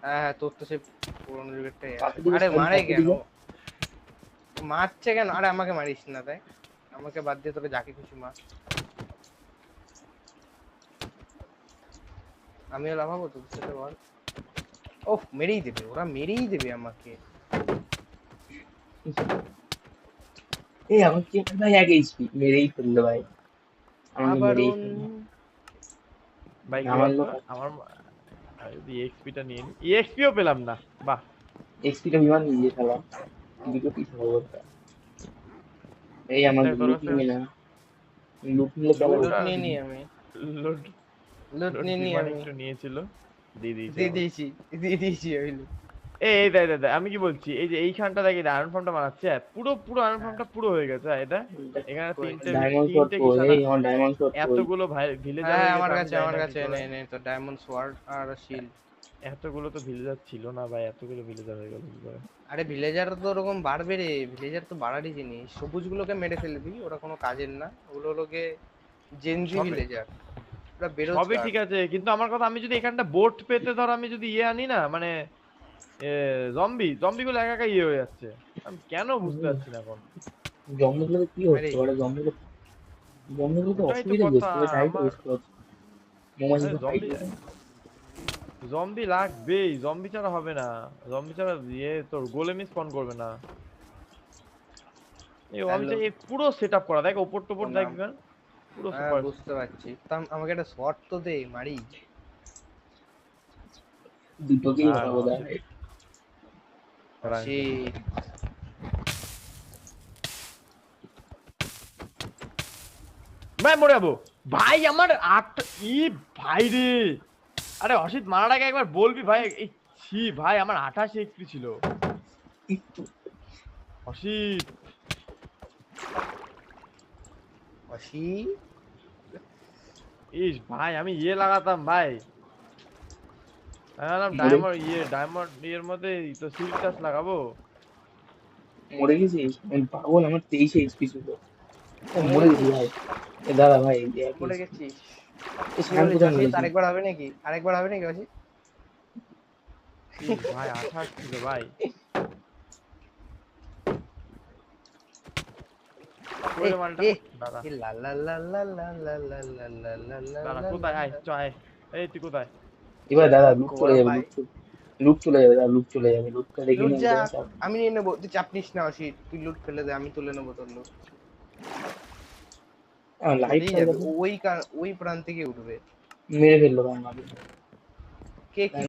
হ্যাঁ তোর তো সেই পুরনো যুগেরটাই আছে। আরে মারে কেন মারছে কেন? আরে আমাকে মারিস না তাই, আমাকে বাদ দিয়ে তোকে যাকে খুশি মার, আমিও লাভাবো তোদের সাথে বল। ওহ মেরেই দেবে, ওরা মেরেই দেবে আমাকে। এই আমার কি ভাই এক এইচপি মেরেই ফেললো ভাই, আমাকে আবার মেরেই ফেললো। ভাই কি নামালো বলতো আমার যদি এক্সপিটা নিয়ে নি, এক্সপিও পেলাম না। বাহ, এইচপিটা বিমান নিয়ে খেলা দুটো পিস হবো। এই আমার দেখ তোর লুট কাছে নিবি না, লুট নিলে কেমন লুট লুটটা নিয়ে নি আমি, লুট লুট লুট নিয়ে নি বিমান আমি, একটু নিয়েছিল, দিয়ে দিয়েছে দিয়ে আবার। দিয়েছি, দিয়ে দিয়েছি ওই loot। এই দেখ দেখ দেখ, আমি কি বলছি, এই যে এইখানটা দেখি আয়রন ফর্মটা বানাচ্ছে, পুরো পুরো আয়রন হ্যাঁ ফর্মটা পুরো হয়ে গেছে। এটা এখানে তিনটে ডায়মন্ড শট তিনটে কই? কিষানা, এই আমার ডায়মন্ড শট কই? এতগুলো ভাই ভিলেজার হ্যাঁ হয়ে আমার গেছে, আমি কাছে, জানি আমার না কি কাছে করে। নে নে তো ডায়মন্ড সোয়ার্ড আর শিল্ড। এতগুলো তো ভিলেজার ছিল না ভাই, এতগুলো ভিলেজার হয়ে গেল কি করে? আরে ভিলেজার তো ওরকম বাড়বে রে, ভিলেজার তো বাড়ারই জিনিস, সবুজ গুলোকে মেরে ফেলবি, ওরা কোনো কাজের না, ওগুলো হলোকে জেনজি সবে ভিলেজার, ওরা সবই বেরোজগার। ঠিক আছে, কিন্তু আমার কথা, আমি যদি এখানটা বোট পেতে ধর, আমি যদি আনি না মানে জম্বি গুলো একা একা হয়ে যাচ্ছে, আমি কেন বুঝতে পারছি না এখন। জঙ্গলে কি হচ্ছে? মেরেই ওরা দিবি। জঙ্গলে, জঙ্গলে তো ওটাই তো অসুবিধা কথা বেশ করে, টাইট আমার। বেশ করছে। মোমাজি আরে তো টাইট জম্বি, জম্বি লাগবেই, জম্বি ছাড়া হবে না। জম্বি ছাড়া তোর গোলেমই স্পন করবে না। আমি হ্যালো চাই এই পুরো সেটআপ করা, দেখ ওপর টোপর ও নাম, দেখবেন পুরো হ্যাঁ সুপার। বুঝতে পারছি, তা আমাকে একটা শর্ট তো দে মারি। দুটোকেই মারবো দাঁড়াই। সে ভাই মরে যাবো ভাই, আমার আট ই ভাই রে। আরে অসিত মারার আগে একবার বলবি ভাই, এই ছি ভাই, আমার 28 এক্সপি ছিল অসিত। অসি ইস ভাই, আমি লাগাতাম ভাই, আমি ভাবলাম মরে ডায়মন্ড ইয়ের মধ্যে তো সিল্ক টাচ লাগাবো। মরে গেছিস? আমি পাগল, আমার 23 এইচপি ছিল। মরে মরে গেছি গেছিস, ভাই। এ দাঁড়া ভাই, এক মরে এইচপি। গেছিস, এ কি সায়ন বলিস কোথায় অসিত? মেরেছি? আরেকবার হবে নাকি, আরেকবার হবে নাকি অসিত? ইস ভাই 28 ছিল ভাই। এ কই রে মালটা? এ দাদা এ লা লা লা লা লা লা লা লা লা লা লা দাদা লা কোথায়, আয় লা। চ আয়। এই তুই কোথায়? এবার দাদা লুট কর চলে যাবে, ভাই, লুট চলে যাবে, দাদা লুট চলে যাবে, লুটটা দেখে লুট নিয়ে যা, যাবে সব। আমি নিয়ে নেবো, তুই চাপ নিস না অসিত, তুই লুট ফেলে দে, আমি তুলে নেবো তোর লুট। চলেই লাইটটা যাবে, ওই ওই প্রান্তে গিয়ে উঠবে। মেরে ফেললো ভাই আমাকে। কে কি